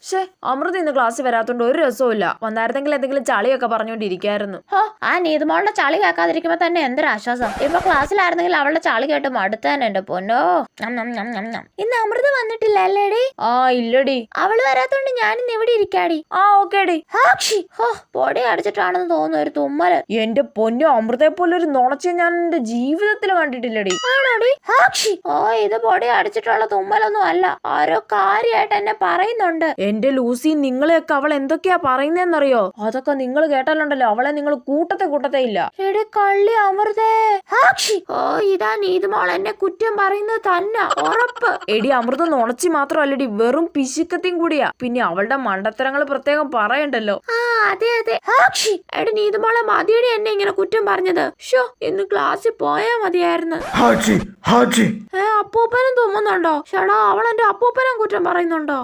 പക്ഷേ അമൃത ഇന്ന് ക്ലാസ്സിൽ വരാത്തോണ്ട് ഒരു രസവും ഇല്ല. വന്നായിരുന്നെങ്കിൽ എന്തെങ്കിലും ചളിയൊക്കെ പറഞ്ഞോണ്ടിരിക്കായിരുന്നു. ആ നീതുമോളുടെ ചളി കേൾക്കാതിരിക്കുമ്പോ തന്നെ എന്തൊരു ആശ്വാസം. ഇപ്പൊ ക്ലാസ്സിലായിരുന്നെങ്കിൽ അവളുടെ ചളി കേട്ട് മടുത്താൻ എന്റെ പൊന്നോ. ഇന്ന് അമൃത വന്നിട്ടില്ല അല്ലേടി? ആ ഇല്ലടി. അവള് വരാത്തോണ്ട് ഞാനിന്ന് ഇവിടെ ഇരിക്കാടി. ആ ഓക്കേടി. പൊടി അടിച്ചിട്ടാണെന്ന് തോന്നുന്നു ഒരു തുമ്മല്. എന്റെ പൊന്നു, അമൃതയെ പോലെ ഒരു നുണച്ച ഞാൻ എന്റെ ജീവിതത്തിൽ കണ്ടിട്ടില്ലടി. ആണോടി? ഇത് പൊടി അടിച്ചിട്ടുള്ള തുമ്മലൊന്നും അല്ല, ആരോ കാര്യമായിട്ട് എന്നെ പറയുന്നുണ്ട്. എന്റെ ലൂസി, നിങ്ങളെയൊക്കെ അവൾ എന്തൊക്കെയാ പറയുന്നതെന്നറിയോ? അതൊക്കെ നിങ്ങൾ കേട്ടാലുണ്ടല്ലോ അവളെ നിങ്ങൾ കൂട്ടത്തെ ഇല്ല. എടി കള്ളി അമൃതേ. ഇതാ നീതുമോൾ എന്നെ കുറ്റം പറയുന്നത് തന്നെ ഉറപ്പ്. എടി അമൃത നുണച്ചി മാത്രമല്ലടി, വെറും പിശുക്കത്തിയും കൂടിയാ. പിന്നെ അവളുടെ മണ്ടത്തരങ്ങൾ പ്രത്യേകം പറയണ്ടല്ലോ. അതെ എടി നീതുമോളെ മതിയടി എന്നെ ഇങ്ങനെ കുറ്റം പറഞ്ഞത്. ഇന്ന് ക്ലാസ്സിൽ പോയാ മതിയായിരുന്നു. ഹാജി ഹാജി അപ്പൂപ്പനും തുമ്മുന്നുണ്ടോ? ചേടാ അവൾ എന്റെ അപ്പൂപ്പനും കുറ്റം പറയുന്നുണ്ടോ?